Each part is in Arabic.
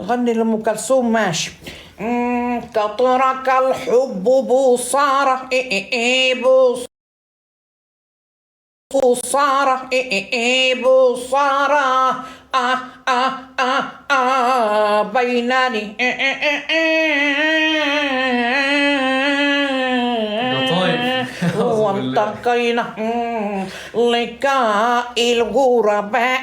غني لأم كلثوم ماشي. كترك الحب بصارة بصارة بصارة بينني وانتقينا لقاء الغرباء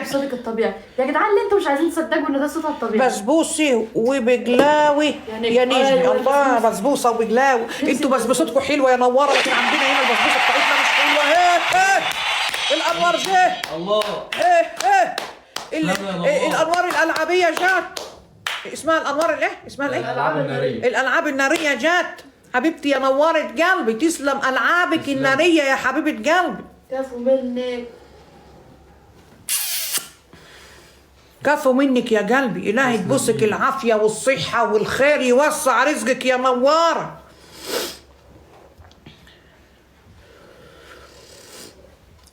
بصوتك الطبيعي يا جدعان، اللي انتوا مش عايزين تصدقوا ان ده صوتها الطبيعي. بسبوسي وبجلاوي يا نجمي. الله، بسبوسه وبجلاوي. انتوا بسبوستكم حلوه يا نوره، لكن عندنا هنا البسبوسه بتاعتنا مش حلوه. الانوار جه. الله. الانوار الالعابيه جات. اسمها الانوار الايه؟ اسمها الايه؟ الالعاب الناريه. الالعاب الناريه جات. حبيبتي يا نوره قلبي، تسلم العابك الناريه يا حبيبه قلبي. كفو منك. كفو منك يا قلبي. إلهي تبوسك العافية والصحة والخير، يوسع رزقك يا نوارة.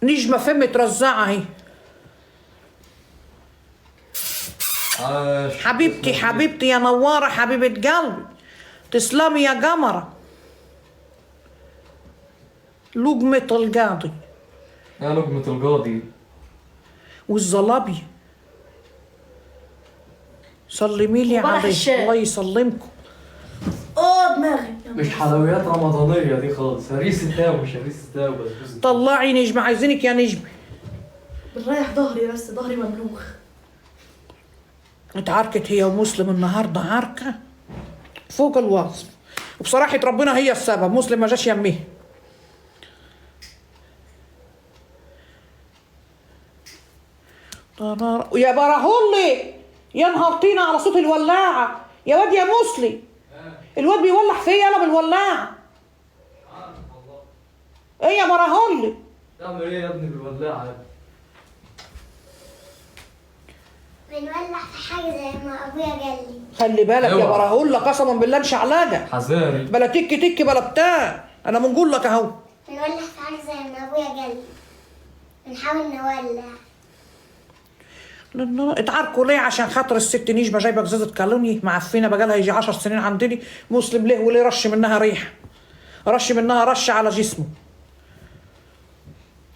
نجمة فم ترزعها اهي. حبيبتي حبيبتي يا نوارة حبيبة قلبي، تسلمي يا قمرة. لقمة القاضي. يا لقمة القاضي. والزلابية. سلمي لي عليه الله يسلمكم. دماغي مش حلويات رمضانية دي خالص، هريسة تاو مش هريسة تاو بس. طلعي نجمة، عايزينك يا نجمة. بنريح ظهري بس، ظهري مملوخ. اتعاركت هي ومسلم النهارده عركة فوق الوصف، وبصراحة ربنا هي السبب. مسلم ما جاش يميه. يا براهولي يا نهارتينا على صوت الولاعة يا واد يا مسلم. الواد بيولع فيا يلا بالولاعة. ايه يا براهولي؟ تعمل ايه يا ابني بالولاعة؟ بنولع في حاجة زي ما أبويا قال لي. خلي بالك يا براهولة، قسما بالله انشعلاجة. حذاري. بلا تك تك بلا بتاع، انا بنقول لك اهو. بنولع في حاجة زي ما أبويا قال لي. بنحاول نولع. اتعاركوا ليه؟ عشان خاطر الست نجمة جايبه ازازة كالوني معفنة بقالها يجي 10 سنين عندني. مسلم ليه وليه رش منها ريحة، رش منها رش على جسمه.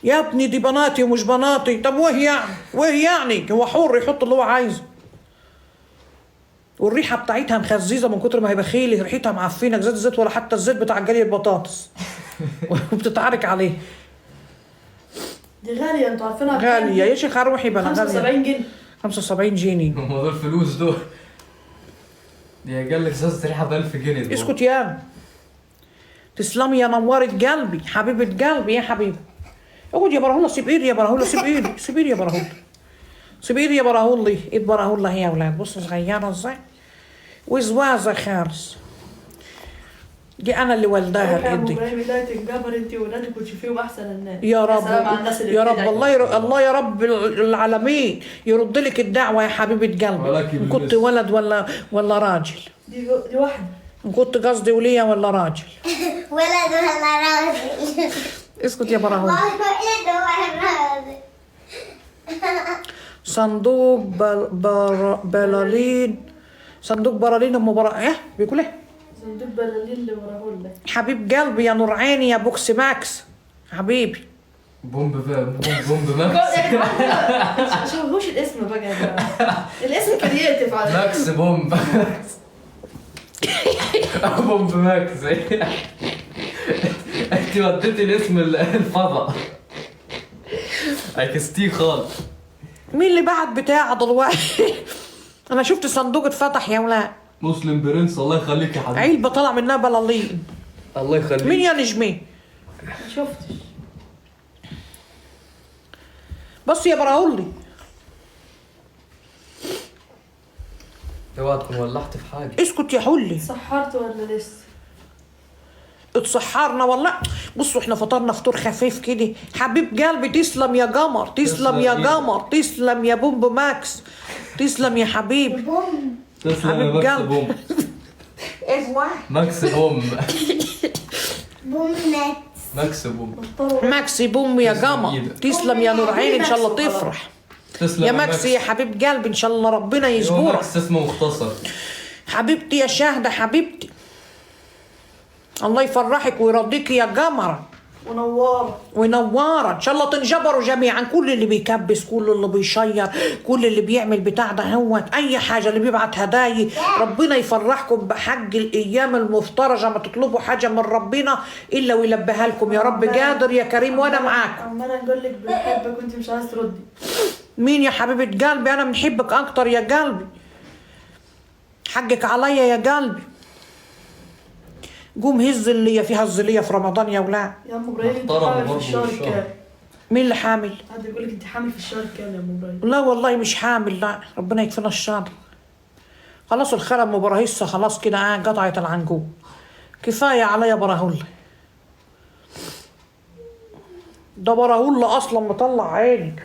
يا ابني دي بناتي ومش بناتي. طب ويه يعني؟ ويه يعني؟ هو حر يحط اللي هو عايزه. والريحة بتاعتها مخزيزة من كتر ما هي بخيلة، ريحتها معفنة زيت الزيت ولا حتى الزيت بتاع جري البطاطس. وبتتعارك عليه. دي غالية، انتوا عارفينها غالية يا شيخ. روحي بلا غالية. 75 جنيه. 75 جنيه. هم دول فلوس دول. دي قال لك ازازة ريحة ب 1000 جنيه دول. اسكت يا تسلمي يا نورة قلبي حبيبة قلبي يا حبيبي. اقعد يا براهولة. سيب ايدي يا براهولة، سيب ايدي، سيب ايدي يا براهولة، سيب ايدي يا براهولة. ايد براهولة هي يا اولاد. بصوا صغيرة ازاي وزوازة خالص. دي انا اللي والداها الايد دي. بايدي. الله تنجبر انت وولادك وتشوفيهم احسن الناس. يا رب يا رب. الله الله يا رب العالمين يرد لك الدعوة يا حبيبة قلبي. ان كنت ولد ولا راجل. دي واحدة. ان كنت قصدي ولية ولا راجل. ولد ولا راجل. اسكت يا براهولة. والله ولد ولا راجل. صندوق بلالين. صندوق برالين ايه بيقول ايه؟ صندوق بلالين اللي وراهولنا. حبيب قلبي يا نور عيني يا بوكس ماكس حبيبي. بومب ماكس. يا جماعة شوفوش الاسم بقى يا جماعة. الاسم كرياتيف على ماكس بومب. بومب ماكس. انت وديتي الاسم الفضاء. عكستيه خالص. مين اللي بعت بتاع دلوقتي؟ انا شفت الصندوق اتفتح يا ولاد. مسلم برنس الله يخليك يا حبيبي. علبة طلع منها بلالين. الله يخليك. مين يا نجمي؟ ما شفتش. بص يا براهولي. اوعى تكون ولعت في حاجة. اسكت يا حلي. سحرت ولا لسه؟ اتسحرنا والله. بصوا احنا فطرنا فطور خفيف كده. حبيب قلبي تسلم يا قمر، تسلم يا قمر، تسلم يا بومب ماكس، تسلم يا حبيبي. تسلم يا ماكس بومب. ايوه ماكس بومب. بوم ماكس بومب. ماكسي بوم يا قمر. تسلم يا نور عيني ان شاء الله تفرح. تسلم يا ماكس يا حبيب قلبي، ان شاء الله ربنا يجبرك. ماكس اسمه مختصر. حبيبتي يا شاهده حبيبتي، الله يفرحك ويرضيك يا قمره ونوارة. ونوارة ان شاء الله تنجبروا جميعا، كل اللي بيكبس، كل اللي بيشير، كل اللي بيعمل بتاع ده هوت اي حاجه، اللي بيبعت هدايا، ربنا يفرحكم بحج الايام المفترجه. ما تطلبوا حاجه من ربنا الا ويلبيها لكم يا رب، قادر يا كريم وانا معاكم. عمالة نقول لك بنحبك وانت مش عايز تردي. مين يا حبيبه قلبي؟ انا بنحبك اكتر يا قلبي، حقك عليا يا قلبي. قوم هز اللي فيها الزليه في رمضان يا ولاد. يا ام ابراهيم انت محترم حامل في برضه الشهر الشهر. كام؟ مين اللي حامل؟ حد يقول لك انت حامل في الشهر كام يا ام ابراهيم؟ لا والله مش حامل، لا ربنا يكفينا الشر. خلاص الخرم وبراهيسة خلاص كده قطعت العنقود، كفاية عليا براهولة. ده براهولة أصلا مطلع عيني.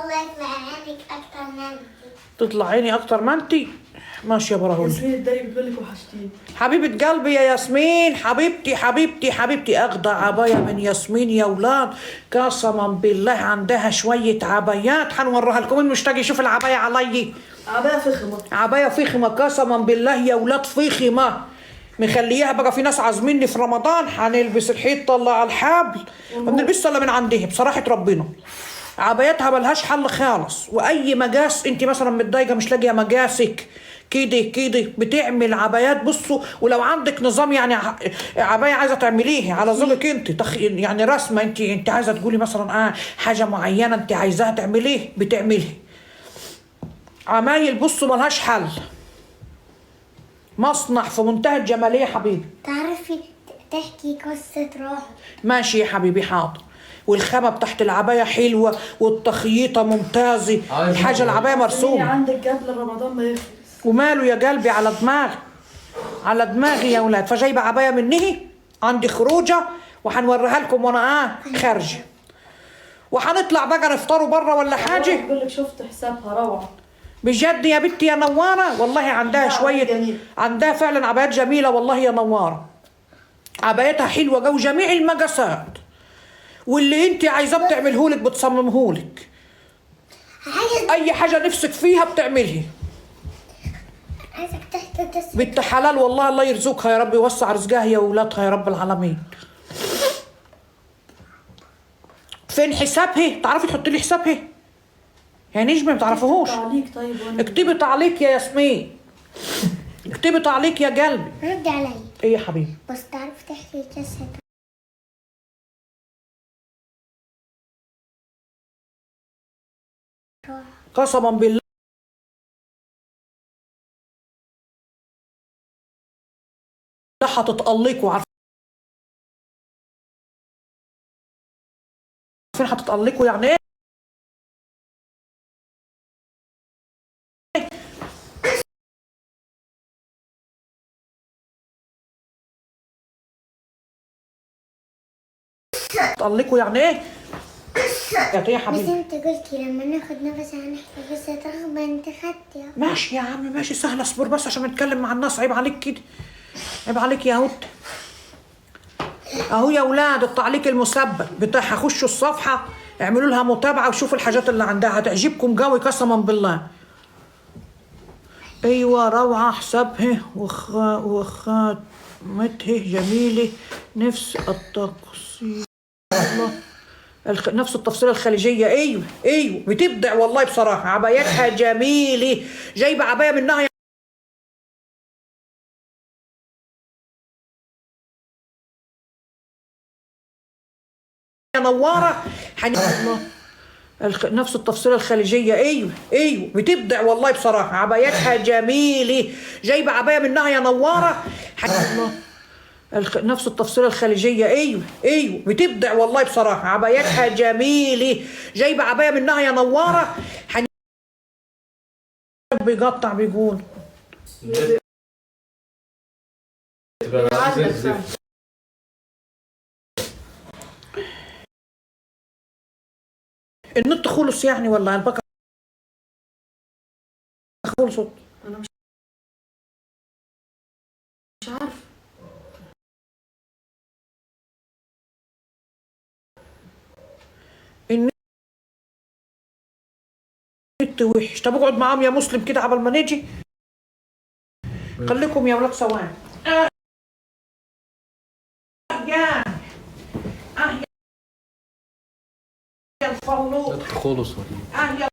الله يطلع عينك أكتر من أنت. تطلع عيني أكتر ما أنتي. ماشي يا براهولة. ياسمين الداري بتقول لك وحشتيني. حبيبة قلبي يا ياسمين، حبيبتي حبيبتي حبيبتي، أخدة عباية من ياسمين يا ولاد، قسما بالله عندها شوية عبايات هنوريها لكم. المشتاق يشوف العباية علي، عباية فخمة. عباية فخمة قسما بالله يا ولاد، فخمة مخليها بقى. في ناس عازميني في رمضان هنلبس الحيط طلع على الحبل، ما بنلبسش الا من عندها بصراحة ربنا. عباياتها ملهاش حل خالص، واي مقاس انت مثلا متضايقه مش لاقيه مقاسك كده كده بتعمل عبايات. بصوا ولو عندك نظام يعني عبايه عايزه تعمليه على ذوقك انت، يعني رسمه انت عايزه تقولي مثلا حاجه معينه انت عايزاها تعمليه بتعملها. عمايل بصوا ملهاش حل، مصنع في منتهى الجماليه حبيبي. تعرفي تحكي قصة روح؟ ماشي يا حبيبي حاضر. والخامه بتاعت العبايه حلوه والتخييطه ممتازه، الحاجه العبايه مرسومه. عندك قبل رمضان ما يخلص. وماله يا قلبي، على دماغي على دماغي يا ولاد. فجايبه عبايه منه عندي خروجه وهنوريها لكم وانا خارجه، وهنطلع بقى نفطروا بره ولا حاجه. بقول لك شفت حسابها روعه بجد يا بنتي يا نواره، والله عندها شويه جميل. عندها فعلا عبايات جميله والله يا نواره. عبايتها حلوه جو جميع المقاسات، واللي انت عايزاه بتعملهولك بتصممهولك. اي حاجه نفسك فيها بتعملها. عايزك تحكي قصة. بنت حلال والله، الله يرزقها يا رب، يوسع رزقها هي واولادها يا رب العالمين. فين حسابها؟ تعرفي تحطي لي حسابها؟ يعني نجمه ما تعرفوهوش؟ تعليق طيب اكتبي تعليق يا ياسمين، اكتبي تعليق يا قلبي. رد علي. ايه يا حبيبي؟ بس تعرف تحكي قصة روح؟ قسما بالله هتتألقوا. عارفين هتتألقوا يعني ايه؟ هتتألقوا يعني ايه؟ يا بس حبيبي انت قلتي لما ناخد نفس هنحكي قصة رغبة، انت خدتي. ماشي يا عم ماشي سهل، اصبر بس عشان نتكلم مع الناس. عيب عليك كده، عيب عليك يا هوت. اهو يا اولاد التعليق المثبت بتاعها، خشوا الصفحه اعملوا لها متابعه وشوفوا الحاجات اللي عندها هتعجبكم قوي قسما بالله. ايوه روعه حسابها وخاتمتها جميله، نفس التقصير الله نفس التفصيله الخليجيه. ايوه بتبدع والله بصراحه، عبايتها جميله. جايبه عبايه منها يا نواره الله نفس التفصيله الخليجيه. ايوه بتبدع والله بصراحه، عبايتها جميله. جايبه عبايه منها يا نواره الله نفس التفصيله الخليجيه. ايوه بتبدع والله بصراحه، عبايتها جميله. جايبه عبايه منها يا نواره. بيقطع بيقول النت خلص يعني ولا الباقه خلصت؟ انا مش عارف. النت النت وحش. طب اقعد معاهم يا مسلم كده قبل ما نيجي. خليكم يا ولاد ثواني. يا يا الفلوق خلص يا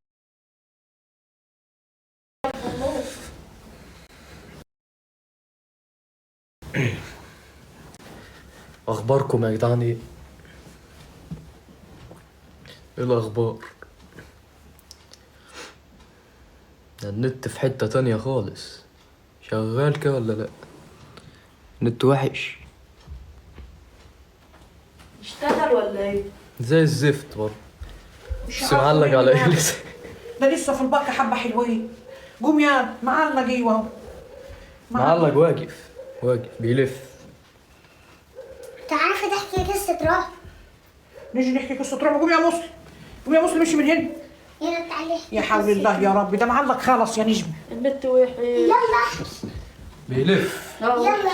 اخباركم يا جدعان ايه؟ ايه الاخبار؟ ده النت في حتة تانية خالص. شغال كده ولا لا؟ النت وحش اشتغل ولا ايه؟ زي الزفت برضه. مش بس معلق على ايه لسه؟ ده لسه في الباقة حبة حلوين. قوم يا معلق ايوه اهو. معلق واقف بيلف. انت عارفه تحكي قصه رعب؟ نيجي نحكي قصة رعب. قوم يا مسلم، قوم يا مسلم، امشي من هنا. يلا تعالي يا حول الله يا رب، ده معلق خالص يا نجم. النت وحش. يلا بيلف. اه يلا